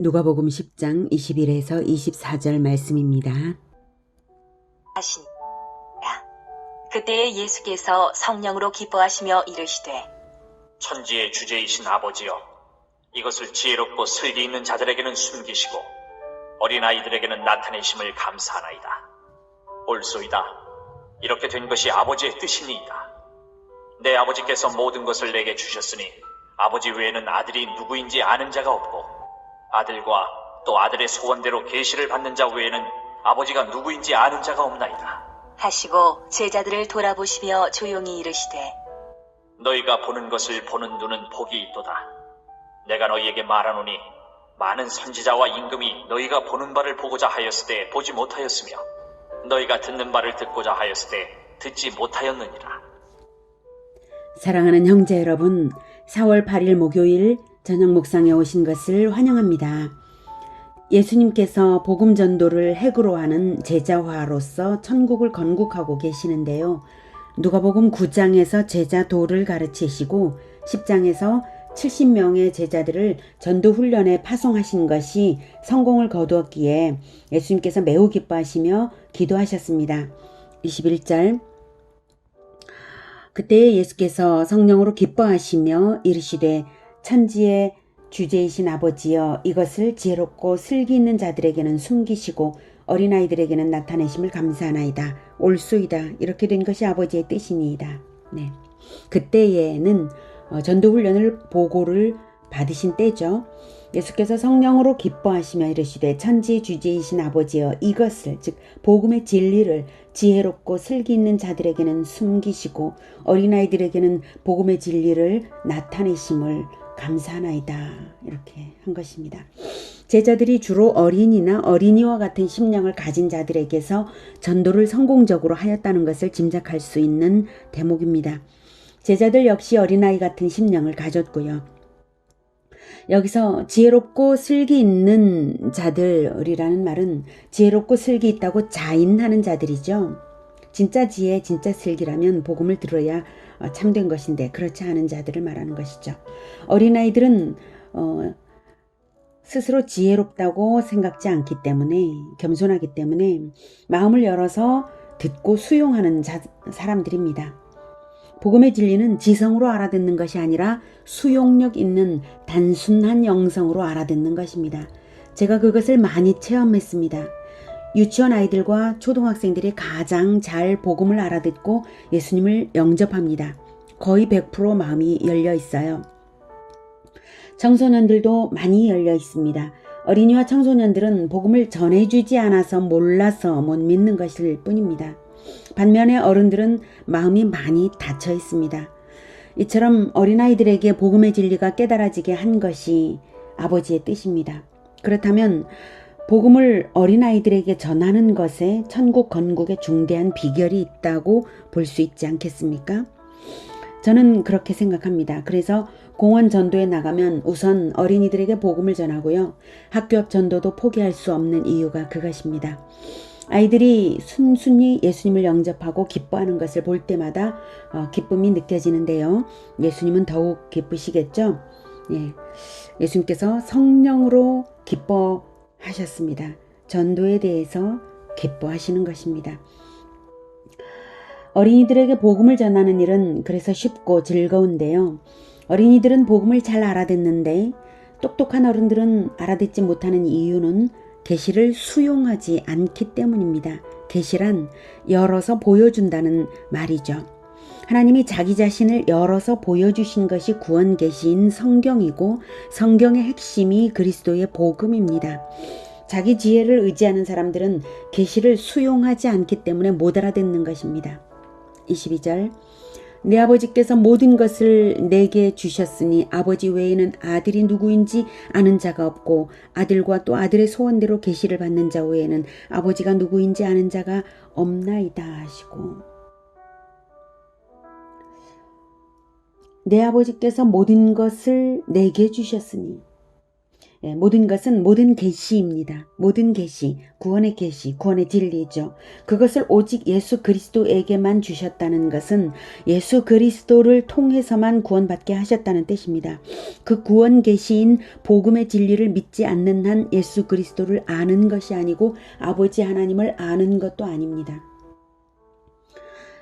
누가복음 10장 21에서 24절 말씀입니다. 하시니라. 그때에 예수께서 성령으로 기뻐하시며 이르시되 천지의 주제이신 아버지여, 이것을 지혜롭고 슬기 있는 자들에게는 숨기시고 어린아이들에게는 나타내심을 감사하나이다. 옳소이다. 이렇게 된 것이 아버지의 뜻이니이다. 내 아버지께서 모든 것을 내게 주셨으니 아버지 외에는 아들이 누구인지 아는 자가 없고 아들과 또 아들의 소원대로 계시를 받는 자 외에는 아버지가 누구인지 아는 자가 없나이다. 하시고 제자들을 돌아보시며 조용히 이르시되 너희가 보는 것을 보는 눈은 복이 있도다. 내가 너희에게 말하노니 많은 선지자와 임금이 너희가 보는 바를 보고자 하였을 때 보지 못하였으며 너희가 듣는 바를 듣고자 하였을 때 듣지 못하였느니라. 사랑하는 형제 여러분, 4월 8일 목요일 저녁 묵상에 오신 것을 환영합니다. 예수님께서 복음 전도를 핵으로 하는 제자화로서 천국을 건국하고 계시는데요. 누가복음 9장에서 제자 도를 가르치시고 10장에서 70명의 제자들을 전도 훈련에 파송하신 것이 성공을 거두었기에 예수님께서 매우 기뻐하시며 기도하셨습니다. 21절 그때에 예수께서 성령으로 기뻐하시며 이르시되 천지의 주제이신 아버지여, 이것을 지혜롭고 슬기 있는 자들에게는 숨기시고 어린아이들에게는 나타내심을 감사하나이다. 옳소이다. 이렇게 된 것이 아버지의 뜻이니이다. 네. 그때에는 전도훈련을 보고를 받으신 때죠. 예수께서 성령으로 기뻐하시며 이르시되 천지의 주제이신 아버지여, 이것을 즉 복음의 진리를 지혜롭고 슬기 있는 자들에게는 숨기시고 어린아이들에게는 복음의 진리를 나타내심을 감사하나이다. 이렇게 한 것입니다. 제자들이 주로 어린이나 어린이와 같은 심령을 가진 자들에게서 전도를 성공적으로 하였다는 것을 짐작할 수 있는 대목입니다. 제자들 역시 어린아이 같은 심령을 가졌고요. 여기서 지혜롭고 슬기 있는 자들이라는 말은 지혜롭고 슬기 있다고 자인하는 자들이죠. 진짜 지혜, 진짜 슬기라면 복음을 들어야 참된 것인데 그렇지 않은 자들을 말하는 것이죠. 어린아이들은 스스로 지혜롭다고 생각지 않기 때문에, 겸손하기 때문에 마음을 열어서 듣고 수용하는 사람들입니다. 복음의 진리는 지성으로 알아듣는 것이 아니라 수용력 있는 단순한 영성으로 알아듣는 것입니다. 제가 그것을 많이 체험했습니다. 유치원 아이들과 초등학생들이 가장 잘 복음을 알아듣고 예수님을 영접합니다. 거의 100% 마음이 열려 있어요. 청소년들도 많이 열려 있습니다. 어린이와 청소년들은 복음을 전해주지 않아서 몰라서 못 믿는 것일 뿐입니다. 반면에 어른들은 마음이 많이 닫혀 있습니다. 이처럼 어린아이들에게 복음의 진리가 깨달아지게 한 것이 아버지의 뜻입니다. 그렇다면 복음을 어린아이들에게 전하는 것에 천국 건국의 중대한 비결이 있다고 볼 수 있지 않겠습니까? 저는 그렇게 생각합니다. 그래서 공원 전도에 나가면 우선 어린이들에게 복음을 전하고요. 학교 앞 전도도 포기할 수 없는 이유가 그것입니다. 아이들이 순순히 예수님을 영접하고 기뻐하는 것을 볼 때마다 기쁨이 느껴지는데요. 예수님은 더욱 기쁘시겠죠? 예, 예수님께서 성령으로 기뻐하셨습니다. 전도에 대해서 기뻐하시는 것입니다. 어린이들에게 복음을 전하는 일은 그래서 쉽고 즐거운데요. 어린이들은 복음을 잘 알아듣는데 똑똑한 어른들은 알아듣지 못하는 이유는 계시를 수용하지 않기 때문입니다. 계시란 열어서 보여준다는 말이죠. 하나님이 자기 자신을 열어서 보여주신 것이 구원 계시인 성경이고 성경의 핵심이 그리스도의 복음입니다. 자기 지혜를 의지하는 사람들은 계시를 수용하지 않기 때문에 못 알아듣는 것입니다. 22절 내 아버지께서 모든 것을 내게 주셨으니 아버지 외에는 아들이 누구인지 아는 자가 없고 아들과 또 아들의 소원대로 계시를 받는 자 외에는 아버지가 누구인지 아는 자가 없나이다 하시고, 내 아버지께서 모든 것을 내게 주셨으니 모든 것은 모든 계시입니다. 모든 계시, 구원의 진리죠. 그것을 오직 예수 그리스도에게만 주셨다는 것은 예수 그리스도를 통해서만 구원받게 하셨다는 뜻입니다. 그 구원 계시인 복음의 진리를 믿지 않는 한 예수 그리스도를 아는 것이 아니고 아버지 하나님을 아는 것도 아닙니다.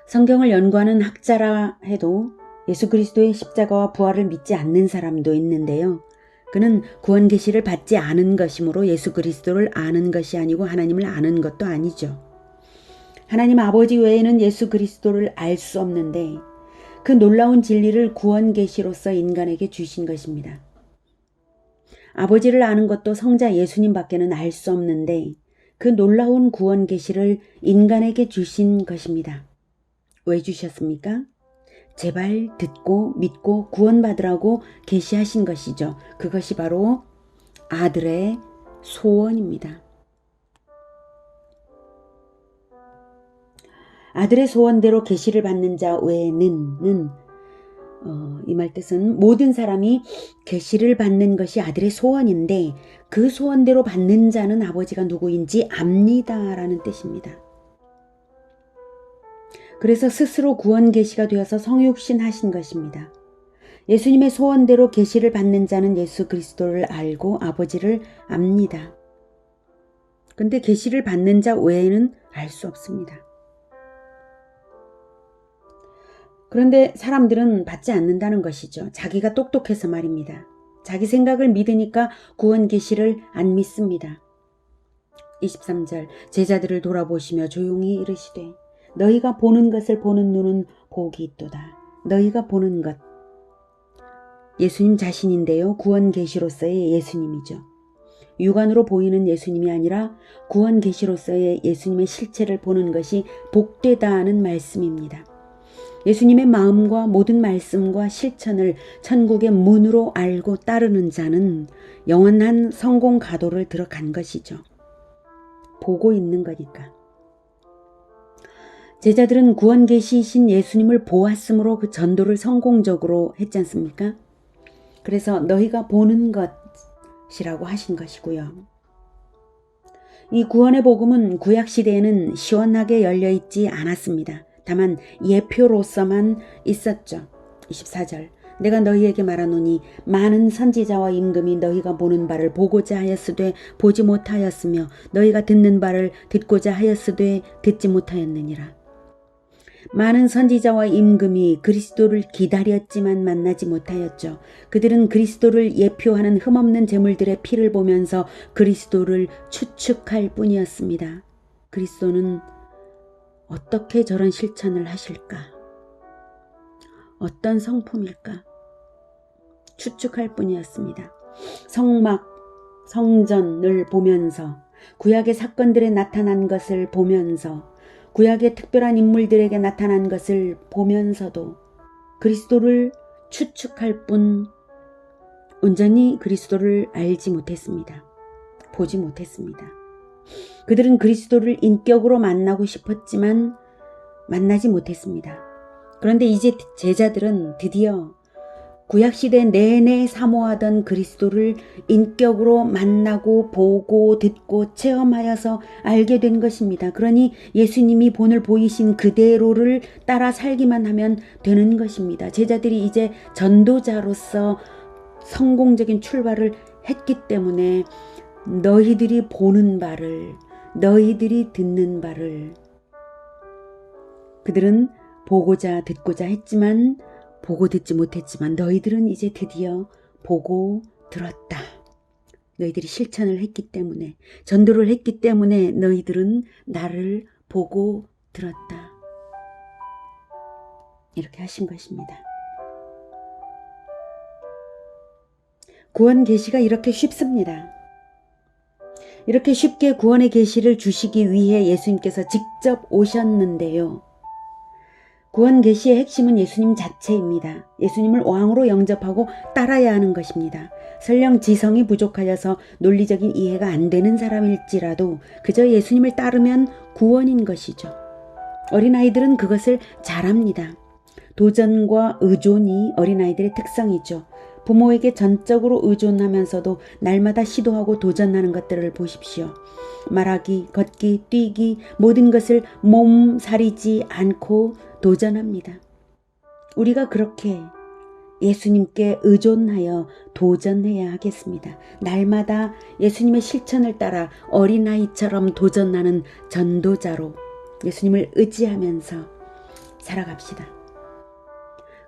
성경을 연구하는 학자라 해도 예수 그리스도의 십자가와 부활을 믿지 않는 사람도 있는데요. 그는 구원 계시를 받지 않은 것이므로 예수 그리스도를 아는 것이 아니고 하나님을 아는 것도 아니죠. 하나님 아버지 외에는 예수 그리스도를 알 수 없는데 그 놀라운 진리를 구원 계시로서 인간에게 주신 것입니다. 아버지를 아는 것도 성자 예수님밖에는 알 수 없는데 그 놀라운 구원 계시를 인간에게 주신 것입니다. 왜 주셨습니까? 제발 듣고 믿고 구원받으라고 계시하신 것이죠. 그것이 바로 아들의 소원입니다. 아들의 소원대로 계시를 받는 자 외에는 이 말 뜻은 모든 사람이 계시를 받는 것이 아들의 소원인데 그 소원대로 받는 자는 아버지가 누구인지 압니다라는 뜻입니다. 그래서 스스로 구원 계시가 되어서 성육신 하신 것입니다. 예수님의 소원대로 계시를 받는 자는 예수 그리스도를 알고 아버지를 압니다. 근데 계시를 받는 자 외에는 알 수 없습니다. 그런데 사람들은 받지 않는다는 것이죠. 자기가 똑똑해서 말입니다. 자기 생각을 믿으니까 구원 계시를 안 믿습니다. 23절 제자들을 돌아보시며 조용히 이르시되 너희가 보는 것을 보는 눈은 복이 있도다. 너희가 보는 것. 예수님 자신인데요. 구원 계시로서의 예수님이죠. 육안으로 보이는 예수님이 아니라 구원 계시로서의 예수님의 실체를 보는 것이 복되다는 말씀입니다. 예수님의 마음과 모든 말씀과 실천을 천국의 문으로 알고 따르는 자는 영원한 성공 가도를 들어간 것이죠. 보고 있는 거니까. 제자들은 구원 계시이신 예수님을 보았으므로 그 전도를 성공적으로 했지 않습니까? 그래서 너희가 보는 것이라고 하신 것이고요. 이 구원의 복음은 구약시대에는 시원하게 열려있지 않았습니다. 다만 예표로서만 있었죠. 24절 내가 너희에게 말하노니 많은 선지자와 임금이 너희가 보는 바를 보고자 하였으되 보지 못하였으며 너희가 듣는 바를 듣고자 하였으되 듣지 못하였느니라. 많은 선지자와 임금이 그리스도를 기다렸지만 만나지 못하였죠. 그들은 그리스도를 예표하는 흠없는 제물들의 피를 보면서 그리스도를 추측할 뿐이었습니다. 그리스도는 어떻게 저런 실천을 하실까? 어떤 성품일까? 추측할 뿐이었습니다. 성막, 성전을 보면서 구약의 사건들에 나타난 것을 보면서 구약의 특별한 인물들에게 나타난 것을 보면서도 그리스도를 추측할 뿐 온전히 그리스도를 알지 못했습니다. 보지 못했습니다. 그들은 그리스도를 인격으로 만나고 싶었지만 만나지 못했습니다. 그런데 이제 제자들은 드디어 구약시대 내내 사모하던 그리스도를 인격으로 만나고 보고 듣고 체험하여서 알게 된 것입니다. 그러니 예수님이 본을 보이신 그대로를 따라 살기만 하면 되는 것입니다. 제자들이 이제 전도자로서 성공적인 출발을 했기 때문에 너희들이 보는 바를, 너희들이 듣는 바를 그들은 보고자 듣고자 했지만 보고 듣지 못했지만 너희들은 이제 드디어 보고 들었다. 너희들이 실천을 했기 때문에 전도를 했기 때문에 너희들은 나를 보고 들었다. 이렇게 하신 것입니다. 구원 계시가 이렇게 쉽습니다. 이렇게 쉽게 구원의 계시를 주시기 위해 예수님께서 직접 오셨는데요. 구원 계시의 핵심은 예수님 자체입니다. 예수님을 왕으로 영접하고 따라야 하는 것입니다. 설령 지성이 부족하여서 논리적인 이해가 안 되는 사람일지라도 그저 예수님을 따르면 구원인 것이죠. 어린아이들은 그것을 잘합니다. 도전과 의존이 어린아이들의 특성이죠. 부모에게 전적으로 의존하면서도 날마다 시도하고 도전하는 것들을 보십시오. 말하기, 걷기, 뛰기 모든 것을 몸살이지 않고 도전합니다. 우리가 그렇게 예수님께 의존하여 도전해야 하겠습니다. 날마다 예수님의 실천을 따라 어린아이처럼 도전하는 전도자로 예수님을 의지하면서 살아갑시다.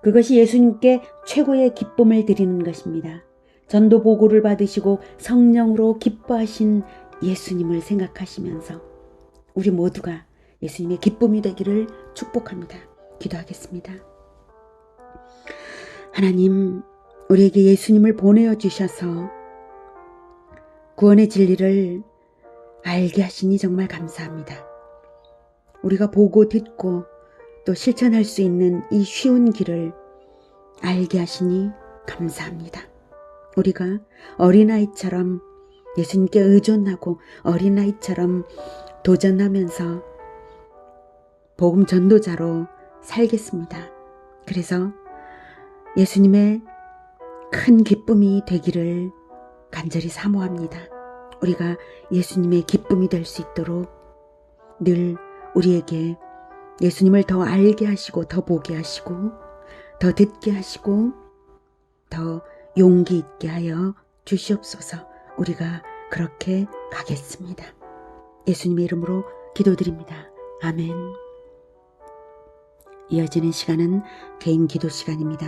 그것이 예수님께 최고의 기쁨을 드리는 것입니다. 전도 보고를 받으시고 성령으로 기뻐하신 예수님을 생각하시면서 우리 모두가 예수님의 기쁨이 되기를 축복합니다. 기도하겠습니다. 하나님, 우리에게 예수님을 보내어 주셔서 구원의 진리를 알게 하시니 정말 감사합니다. 우리가 보고 듣고 또 실천할 수 있는 이 쉬운 길을 알게 하시니 감사합니다. 우리가 어린아이처럼 예수님께 의존하고 어린아이처럼 도전하면서 복음 전도자로 살겠습니다. 그래서 예수님의 큰 기쁨이 되기를 간절히 사모합니다. 우리가 예수님의 기쁨이 될 수 있도록 늘 우리에게 예수님을 더 알게 하시고 더 보게 하시고 더 듣게 하시고 더 용기 있게 하여 주시옵소서. 우리가 그렇게 가겠습니다. 예수님의 이름으로 기도드립니다. 아멘. 이어지는 시간은 개인 기도 시간입니다.